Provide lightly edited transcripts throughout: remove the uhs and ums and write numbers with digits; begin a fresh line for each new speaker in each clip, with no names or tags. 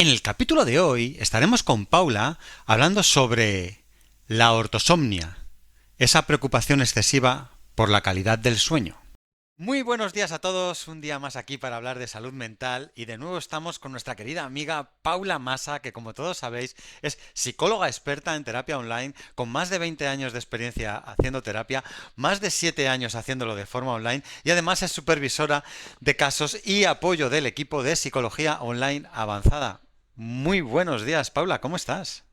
En el capítulo de hoy estaremos con Paula hablando sobre la ortosomnia, esa preocupación excesiva por la calidad del sueño. Muy buenos días a todos, un día más aquí para hablar de salud mental y de nuevo estamos con nuestra querida amiga Paula Massa, que como todos sabéis es psicóloga experta en terapia online, con más de 20 años de experiencia haciendo terapia, más de 7 años haciéndolo de forma online y además es supervisora de casos y apoyo del equipo de psicología online avanzada. Muy buenos días, Paula, ¿cómo estás?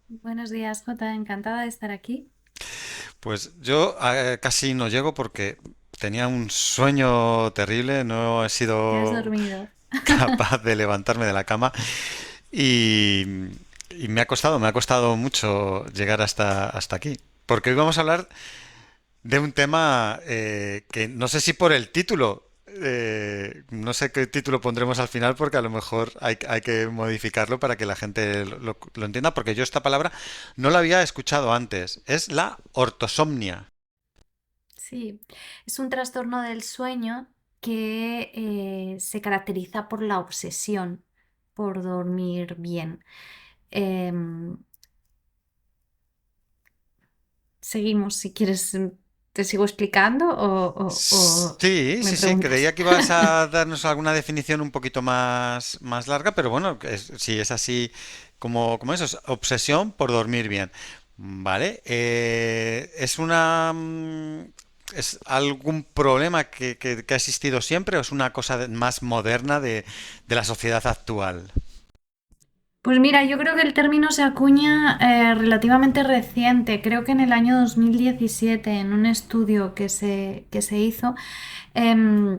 Buenos días, Jota. Encantada de estar aquí.
Pues yo casi no llego porque tenía un sueño terrible, no he
¿Ya has
sido
dormido?
capaz de levantarme de la cama y, y me ha costado mucho llegar hasta aquí. Porque hoy vamos a hablar de un tema que no sé si por el título, no sé qué título pondremos al final porque a lo mejor hay que modificarlo para que la gente lo entienda, porque yo esta palabra no la había escuchado antes. Es la ortosomnia.
Sí, es un trastorno del sueño que se caracteriza por la obsesión por dormir bien. Em, Seguimos, si quieres, te sigo explicando o
Sí,
me
sí, sí,
preguntas.
creía que ibas a darnos alguna definición un poquito más larga, pero bueno, si es así como eso, es obsesión por dormir bien. Vale, ¿es es algún problema que ha existido siempre o es una cosa más moderna de la sociedad actual?
Pues mira, yo creo que el término se acuña relativamente reciente, creo que en el año 2017, en un estudio que se hizo. em,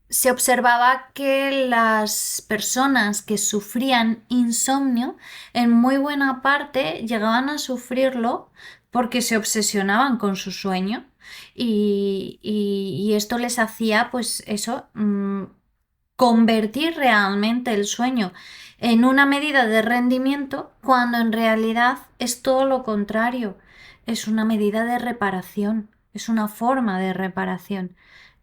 Se observaba que las personas que sufrían insomnio en muy buena parte llegaban a sufrirlo porque se obsesionaban con su sueño y esto les hacía pues eso, convertir realmente el sueño en una medida de rendimiento cuando en realidad es todo lo contrario, es una medida de reparación, es una forma de reparación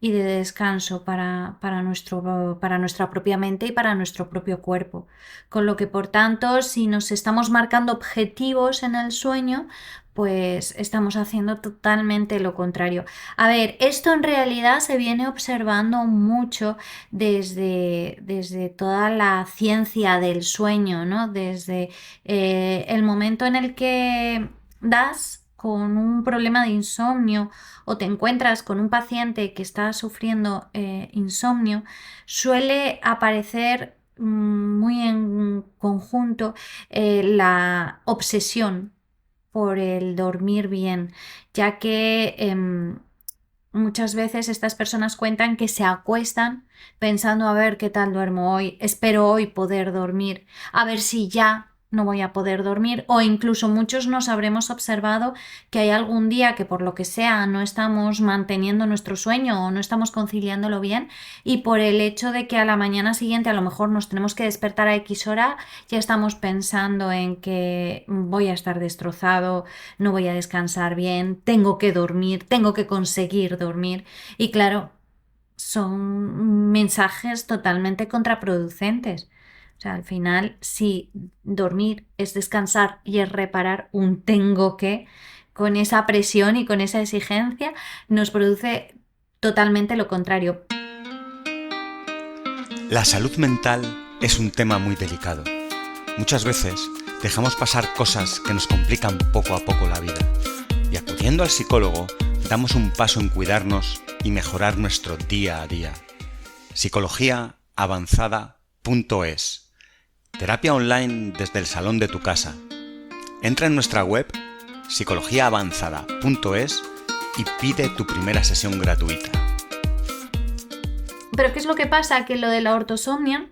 y de descanso para nuestra propia mente y para nuestro propio cuerpo. Con lo que, por tanto, si nos estamos marcando objetivos en el sueño, pues estamos haciendo totalmente lo contrario. A ver, esto en realidad se viene observando mucho desde toda la ciencia del sueño, ¿no? Desde el momento en el que das con un problema de insomnio o te encuentras con un paciente que está sufriendo insomnio, suele aparecer muy en conjunto la obsesión por el dormir bien, ya que muchas veces estas personas cuentan que se acuestan pensando a ver qué tal duermo hoy, espero hoy poder dormir, a ver si ya no voy a poder dormir, o incluso muchos nos habremos observado que hay algún día que por lo que sea no estamos manteniendo nuestro sueño o no estamos conciliándolo bien y por el hecho de que a la mañana siguiente a lo mejor nos tenemos que despertar a X hora, ya estamos pensando en que voy a estar destrozado, no voy a descansar bien, tengo que dormir, tengo que conseguir dormir. Y claro, son mensajes totalmente contraproducentes. O sea, al final, si dormir es descansar y es reparar un tengo que, con esa presión y con esa exigencia, nos produce totalmente lo contrario.
La salud mental es un tema muy delicado. Muchas veces dejamos pasar cosas que nos complican poco a poco la vida y acudiendo al psicólogo damos un paso en cuidarnos y mejorar nuestro día a día. Psicologiaavanzada.es. Terapia online desde el salón de tu casa. Entra en nuestra web psicologiaavanzada.es y pide tu primera sesión gratuita.
Pero ¿qué es lo que pasa? Que lo de la ortosomnia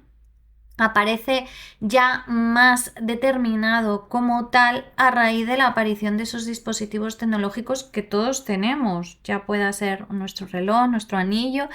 aparece ya más determinado como tal a raíz de la aparición de esos dispositivos tecnológicos que todos tenemos, ya pueda ser nuestro reloj, nuestro anillo,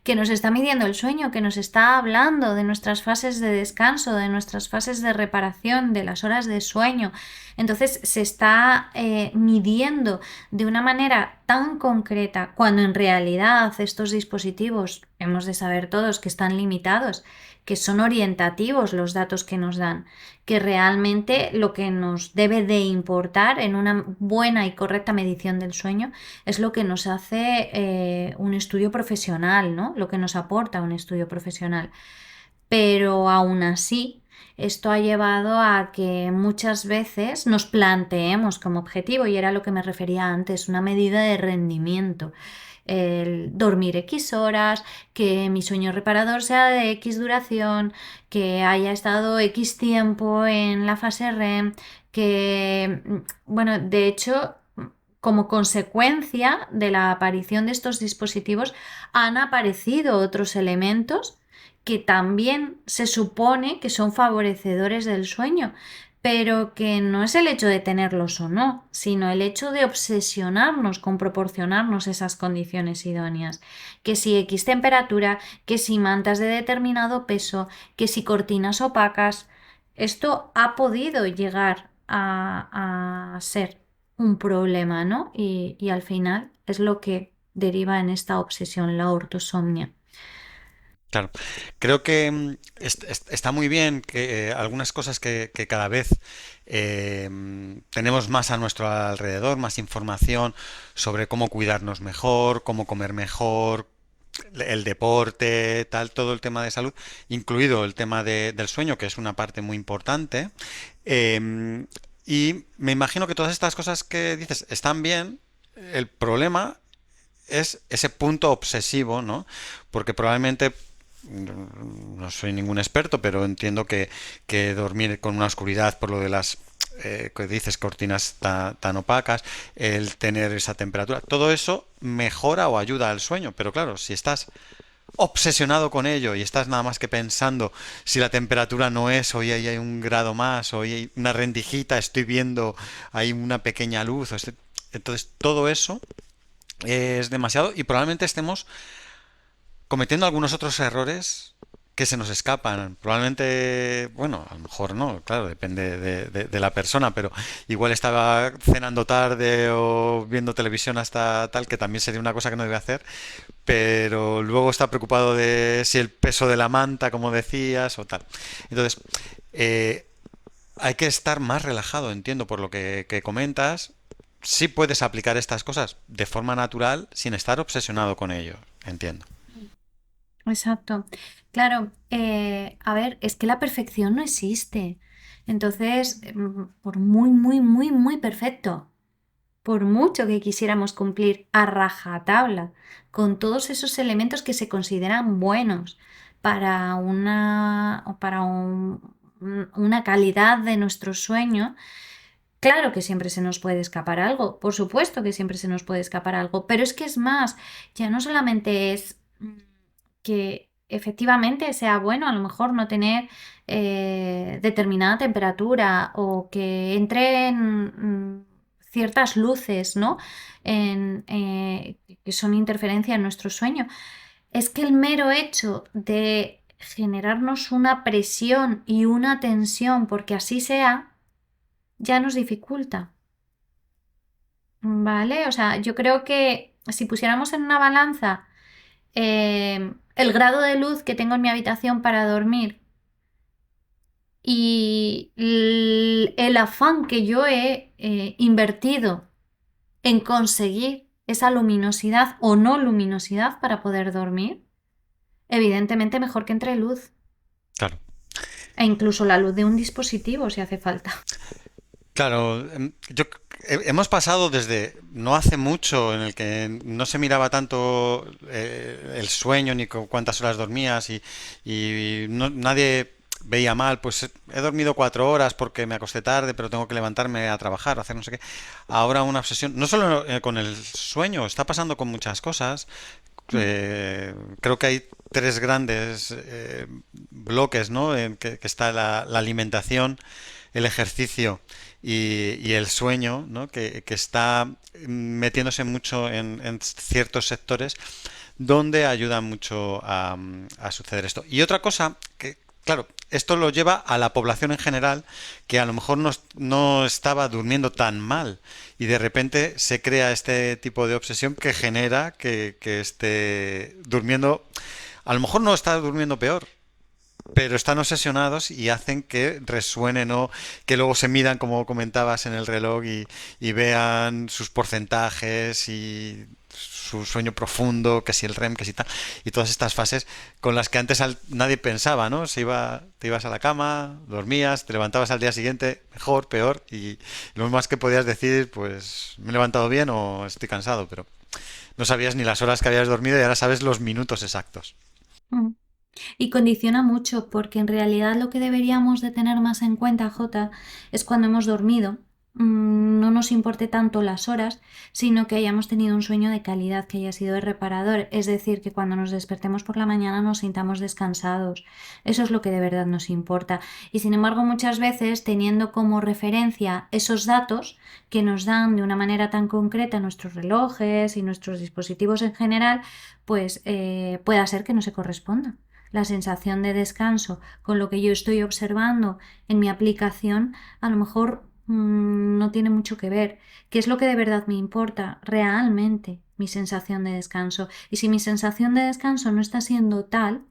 que nos está midiendo el sueño, que nos está hablando de nuestras fases de descanso, de nuestras fases de reparación, de las horas de sueño. Entonces se está midiendo de una manera tan concreta, cuando en realidad estos dispositivos, hemos de saber todos que están limitados, que son orientativos los datos que nos dan, que realmente lo que nos debe de importar en una buena y correcta medición del sueño es lo que nos hace un estudio profesional, ¿no? Lo que nos aporta un estudio profesional. Pero aún así, esto ha llevado a que muchas veces nos planteemos como objetivo, y era lo que me refería antes, una medida de rendimiento. El dormir X horas, que mi sueño reparador sea de X duración, que haya estado X tiempo en la fase REM, que, bueno, de hecho, como consecuencia de la aparición de estos dispositivos, han aparecido otros elementos que también se supone que son favorecedores del sueño, pero que no es el hecho de tenerlos o no, sino el hecho de obsesionarnos con proporcionarnos esas condiciones idóneas. Que si X temperatura, que si mantas de determinado peso, que si cortinas opacas, esto ha podido llegar a ser un problema, ¿no? Y al final es lo que deriva en esta obsesión, la ortosomnia.
Claro, creo que está muy bien que algunas cosas que cada vez tenemos más a nuestro alrededor, más información sobre cómo cuidarnos mejor, cómo comer mejor, el deporte, tal, todo el tema de salud, incluido el tema del sueño, que es una parte muy importante. Y me imagino que todas estas cosas que dices están bien. El problema es ese punto obsesivo, ¿no? Porque probablemente no soy ningún experto, pero entiendo que dormir con una oscuridad por lo de las que dices cortinas tan opacas, el tener esa temperatura, todo eso mejora o ayuda al sueño. Pero claro, si estás obsesionado con ello y estás nada más que pensando si la temperatura no es, hoy ahí hay un grado más, hoy hay una rendijita, estoy viendo hay una pequeña luz, entonces todo eso es demasiado y probablemente estemos cometiendo algunos otros errores que se nos escapan. Probablemente, bueno, a lo mejor no, claro, depende de la persona, pero igual estaba cenando tarde o viendo televisión hasta tal, que también sería una cosa que no debe hacer, pero luego está preocupado de si el peso de la manta, como decías, o tal. Entonces, eh, hay que estar más relajado, entiendo, por lo que comentas. Sí puedes aplicar estas cosas de forma natural sin estar obsesionado con ello, entiendo.
Exacto. Claro, a ver, es que la perfección no existe. Entonces, por muy, muy, muy, muy perfecto, por mucho que quisiéramos cumplir a rajatabla con todos esos elementos que se consideran buenos para una calidad de nuestro sueño, claro que siempre se nos puede escapar algo, por supuesto que siempre se nos puede escapar algo, pero es que es más, ya no solamente es que efectivamente sea bueno a lo mejor no tener determinada temperatura o que entren ciertas luces, ¿no? Que son interferencia en nuestro sueño. Es que el mero hecho de generarnos una presión y una tensión, porque así sea, ya nos dificulta. ¿Vale? O sea, yo creo que si pusiéramos en una balanza el grado de luz que tengo en mi habitación para dormir y el afán que yo he invertido en conseguir esa luminosidad o no luminosidad para poder dormir, evidentemente mejor que entre luz
Claro.
e incluso la luz de un dispositivo si hace falta.
Claro, hemos pasado desde no hace mucho en el que no se miraba tanto el sueño ni cuántas horas dormías y nadie veía mal, pues he dormido 4 horas porque me acosté tarde, pero tengo que levantarme a trabajar, a hacer no sé qué. Ahora una obsesión, no solo con el sueño, está pasando con muchas cosas. Creo que hay tres grandes bloques, ¿no? En que está la alimentación, el ejercicio y el sueño, ¿no? Que está metiéndose mucho en ciertos sectores donde ayuda mucho a suceder esto. Y otra cosa que, claro, esto lo lleva a la población en general, que a lo mejor no estaba durmiendo tan mal y de repente se crea este tipo de obsesión que genera que esté durmiendo, a lo mejor no está durmiendo peor, pero están obsesionados y hacen que resuenen o que luego se midan, como comentabas, en el reloj y vean sus porcentajes y su sueño profundo, que si el REM, que si tal, y todas estas fases con las que antes nadie pensaba, ¿no? Te ibas a la cama, dormías, te levantabas al día siguiente, mejor, peor, y lo más que podías decir, pues me he levantado bien o estoy cansado, pero no sabías ni las horas que habías dormido y ahora sabes los minutos exactos.
Mm. Y condiciona mucho, porque en realidad lo que deberíamos de tener más en cuenta, Jota, es cuando hemos dormido. No nos importe tanto las horas, sino que hayamos tenido un sueño de calidad, que haya sido reparador. Es decir, que cuando nos despertemos por la mañana nos sintamos descansados. Eso es lo que de verdad nos importa. Y sin embargo, muchas veces, teniendo como referencia esos datos que nos dan de una manera tan concreta nuestros relojes y nuestros dispositivos en general, pues pueda ser que no se corresponda la sensación de descanso con lo que yo estoy observando en mi aplicación, a lo mejor no tiene mucho que ver. ¿Qué es lo que de verdad me importa? Realmente mi sensación de descanso. Y si mi sensación de descanso no está siendo tal,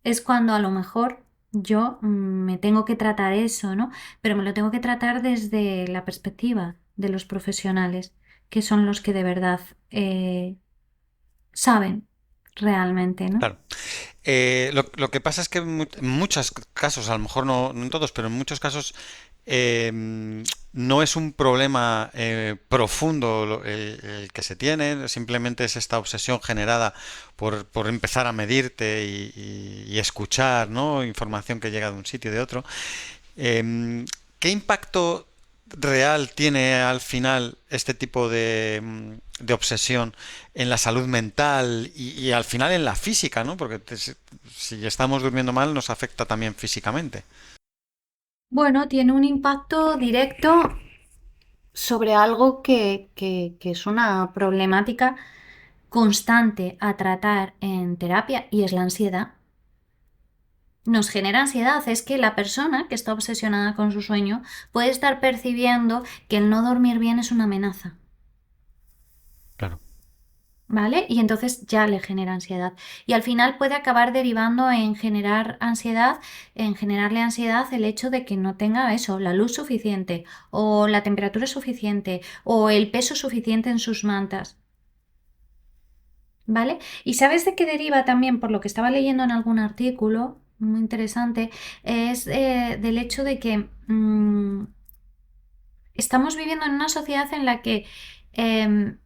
es cuando a lo mejor yo me tengo que tratar eso, ¿no? Pero me lo tengo que tratar desde la perspectiva de los profesionales, que son los que de verdad saben realmente, ¿no?
Claro. Lo que pasa es que en muchos casos, a lo mejor no en todos, pero en muchos casos no es un problema profundo el que se tiene, simplemente es esta obsesión generada por empezar a medirte y escuchar, ¿no? Información que llega de un sitio y de otro. ¿Qué impacto real tiene al final este tipo de obsesión en la salud mental y al final en la física, ¿no? Porque si estamos durmiendo mal nos afecta también físicamente.
Bueno, tiene un impacto directo sobre algo que es una problemática constante a tratar en terapia y es la ansiedad. Nos genera ansiedad, es que la persona que está obsesionada con su sueño puede estar percibiendo que el no dormir bien es una amenaza.
Claro.
¿Vale? Y entonces ya le genera ansiedad. Y al final puede acabar derivando en generar ansiedad, en generarle ansiedad el hecho de que no tenga eso, la luz suficiente, o la temperatura suficiente, o el peso suficiente en sus mantas. ¿Vale? ¿Y sabes de qué deriva también, por lo que estaba leyendo en algún artículo, muy interesante, es del hecho de que estamos viviendo en una sociedad en la que em,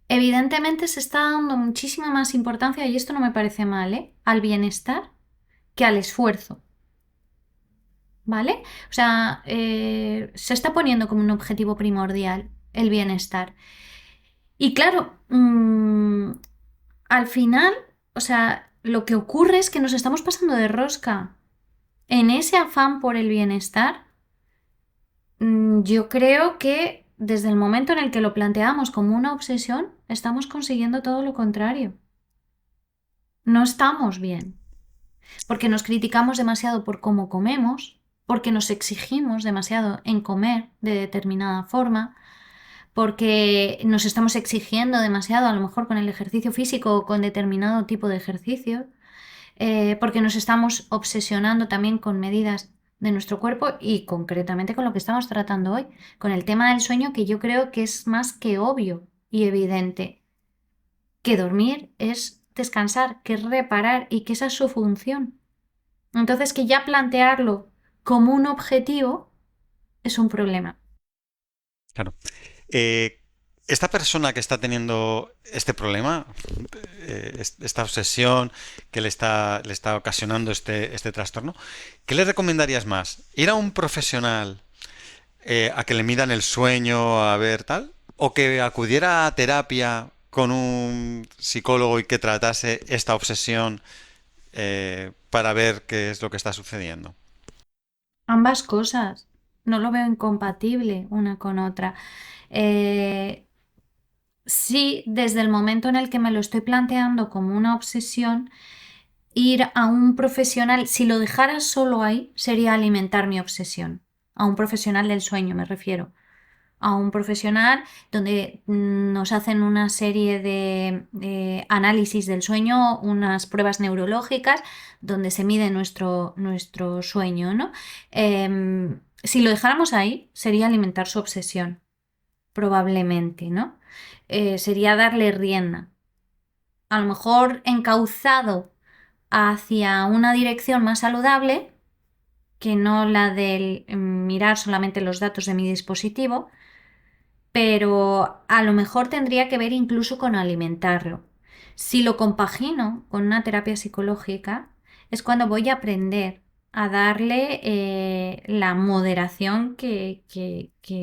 evidentemente se está dando muchísima más importancia, y esto no me parece mal, al bienestar que al esfuerzo, ¿vale? O sea, se está poniendo como un objetivo primordial el bienestar. Y claro, al final, o sea, lo que ocurre es que nos estamos pasando de rosca. En ese afán por el bienestar, yo creo que desde el momento en el que lo planteamos como una obsesión, estamos consiguiendo todo lo contrario. No estamos bien, porque nos criticamos demasiado por cómo comemos, porque nos exigimos demasiado en comer de determinada forma, porque nos estamos exigiendo demasiado a lo mejor con el ejercicio físico o con determinado tipo de ejercicio, porque nos estamos obsesionando también con medidas de nuestro cuerpo y concretamente con lo que estamos tratando hoy, con el tema del sueño, que yo creo que es más que obvio y evidente que dormir es descansar, que es reparar y que esa es su función. Entonces, que ya plantearlo como un objetivo es un problema.
Claro. Eh, esta persona que está teniendo este problema, esta obsesión que le está ocasionando este trastorno, ¿qué le recomendarías más? ¿Ir a un profesional a que le midan el sueño, a ver tal? ¿O que acudiera a terapia con un psicólogo y que tratase esta obsesión para ver qué es lo que está sucediendo?
Ambas cosas. No lo veo incompatible una con otra. Eh, sí, desde el momento en el que me lo estoy planteando como una obsesión, ir a un profesional, si lo dejara solo ahí, sería alimentar mi obsesión. A un profesional del sueño me refiero. A un profesional donde nos hacen una serie de análisis del sueño, unas pruebas neurológicas donde se mide nuestro sueño, ¿no? Si lo dejáramos ahí, sería alimentar su obsesión, probablemente, ¿no? Sería darle rienda. A lo mejor encauzado hacia una dirección más saludable, que no la del mirar solamente los datos de mi dispositivo, pero a lo mejor tendría que ver incluso con alimentarlo. Si lo compagino con una terapia psicológica, es cuando voy a aprender a darle la moderación que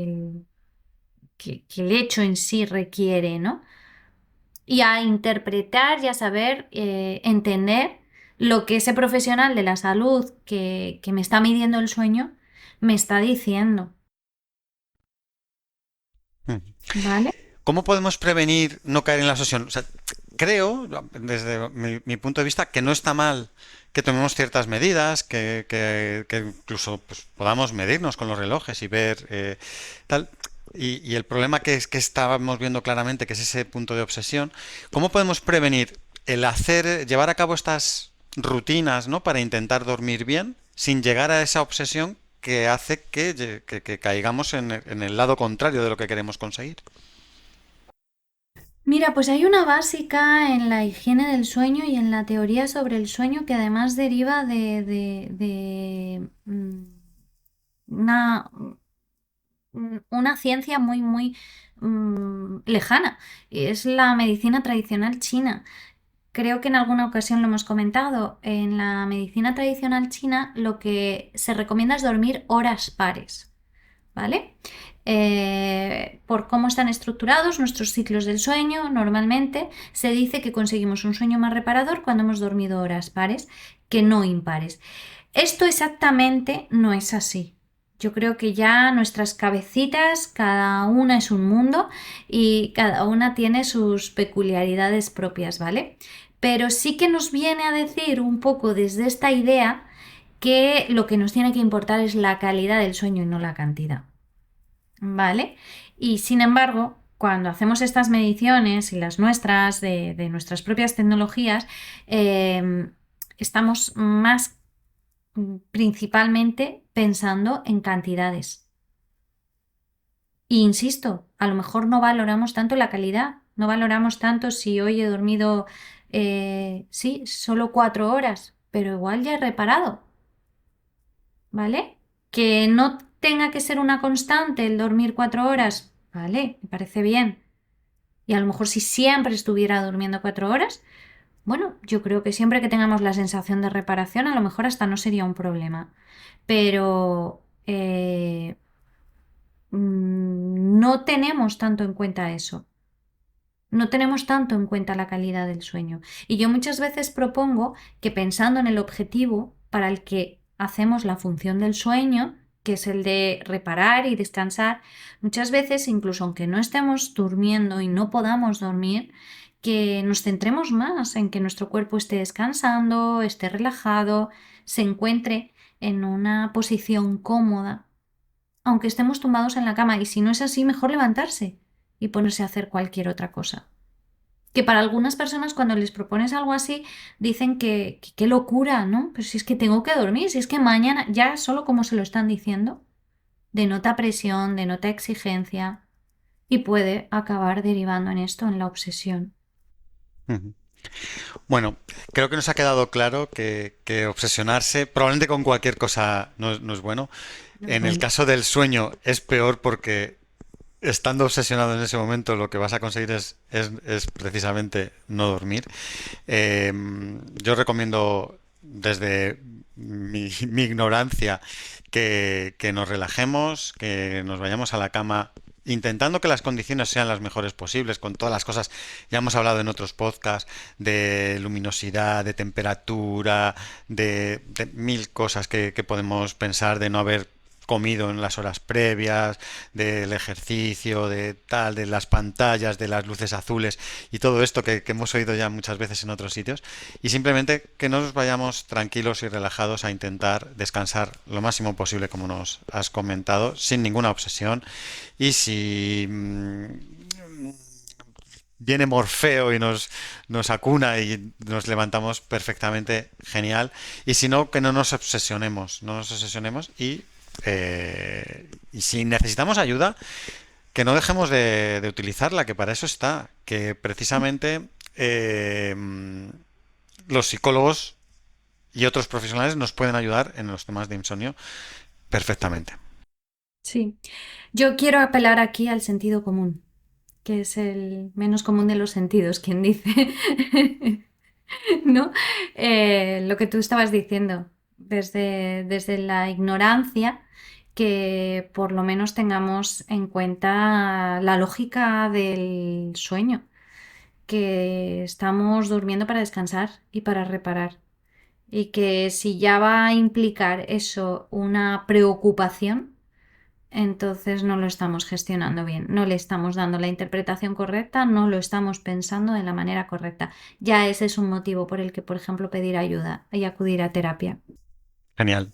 el hecho en sí requiere, ¿no? Y a interpretar y a saber entender lo que ese profesional de la salud que me está midiendo el sueño me está diciendo,
Mm.
¿vale?
¿Cómo podemos prevenir no caer en la obsesión? O sea, creo, desde mi punto de vista, que no está mal que tomemos ciertas medidas, que incluso pues, podamos medirnos con los relojes y ver tal. Y el problema que estábamos viendo claramente, que es ese punto de obsesión, ¿cómo podemos prevenir el llevar a cabo estas rutinas, ¿no? Para intentar dormir bien sin llegar a esa obsesión que hace que caigamos en el lado contrario de lo que queremos conseguir?
Mira, pues hay una básica en la higiene del sueño y en la teoría sobre el sueño que además deriva de una, una ciencia muy lejana. Y es la medicina tradicional china. Creo que en alguna ocasión lo hemos comentado. En la medicina tradicional china lo que se recomienda es dormir horas pares. ¿Vale? Por cómo están estructurados nuestros ciclos del sueño, normalmente se dice que conseguimos un sueño más reparador cuando hemos dormido horas pares que no impares. Esto exactamente no es así. Yo creo que ya nuestras cabecitas, cada una es un mundo y cada una tiene sus peculiaridades propias, ¿vale? Pero sí que nos viene a decir un poco desde esta idea que lo que nos tiene que importar es la calidad del sueño y no la cantidad. ¿Vale? Y sin embargo, cuando hacemos estas mediciones y las nuestras, de nuestras propias tecnologías, estamos más principalmente pensando en cantidades. E insisto, a lo mejor no valoramos tanto la calidad, no valoramos tanto si hoy he dormido, sí, solo 4 horas, pero igual ya he reparado. ¿Vale? Que no tenga que ser una constante el dormir 4 horas, ¿vale? Me parece bien. Y a lo mejor si siempre estuviera durmiendo 4 horas, bueno, yo creo que siempre que tengamos la sensación de reparación, a lo mejor hasta no sería un problema. Pero no tenemos tanto en cuenta eso. No tenemos tanto en cuenta la calidad del sueño. Y yo muchas veces propongo que pensando en el objetivo para el que hacemos la función del sueño, que es el de reparar y descansar, muchas veces, incluso aunque no estemos durmiendo y no podamos dormir, que nos centremos más en que nuestro cuerpo esté descansando, esté relajado, se encuentre en una posición cómoda, aunque estemos tumbados en la cama. Y si no es así, mejor levantarse y ponerse a hacer cualquier otra cosa. Que para algunas personas cuando les propones algo así dicen que qué locura, ¿no? Pero si es que tengo que dormir, si es que mañana, ya solo como se lo están diciendo, denota presión, denota exigencia y puede acabar derivando en esto, en la obsesión.
Ujú. Bueno, creo que nos ha quedado claro que obsesionarse probablemente con cualquier cosa no es bueno.
No es
En el
bueno.
caso del sueño es peor porque estando obsesionado en ese momento lo que vas a conseguir es precisamente no dormir. Yo recomiendo desde mi ignorancia que nos relajemos, que nos vayamos a la cama intentando que las condiciones sean las mejores posibles, con todas las cosas, ya hemos hablado en otros podcasts, de luminosidad, de temperatura, de mil cosas que podemos pensar, de no haber comido en las horas previas, del ejercicio, de tal, de las pantallas, de las luces azules y todo esto que hemos oído ya muchas veces en otros sitios. Y simplemente que nos vayamos tranquilos y relajados a intentar descansar lo máximo posible, como nos has comentado, sin ninguna obsesión. Y si viene Morfeo y nos acuna y nos levantamos perfectamente, genial. Y si no, que no nos obsesionemos y si necesitamos ayuda, que no dejemos de utilizarla, que para eso está, que precisamente los psicólogos y otros profesionales nos pueden ayudar en los temas de insomnio perfectamente.
Sí, yo quiero apelar aquí al sentido común, que es el menos común de los sentidos, quien dice, ¿no? Lo que tú estabas diciendo, desde la ignorancia, que por lo menos tengamos en cuenta la lógica del sueño, que estamos durmiendo para descansar y para reparar. Y que si ya va a implicar eso una preocupación, entonces no lo estamos gestionando bien, no le estamos dando la interpretación correcta, no lo estamos pensando de la manera correcta. Ya ese es un motivo por el que, por ejemplo, pedir ayuda y acudir a terapia.
Genial.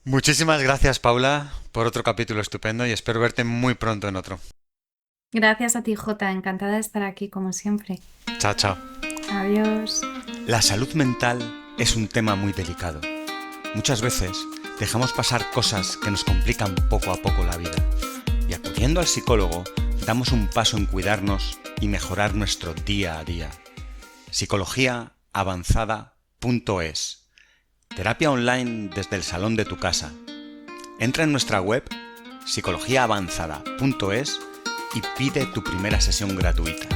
Muchísimas gracias, Paula, por otro capítulo estupendo y espero verte muy pronto en otro.
Gracias a ti, Jota, encantada de estar aquí como siempre.
Chao, chao.
Adiós.
La salud mental es un tema muy delicado. Muchas veces dejamos pasar cosas que nos complican poco a poco la vida. Y acudiendo al psicólogo, damos un paso en cuidarnos y mejorar nuestro día a día. Psicologiaavanzada.es. Terapia online desde el salón de tu casa. Entra en nuestra web psicologiaavanzada.es y pide tu primera sesión gratuita.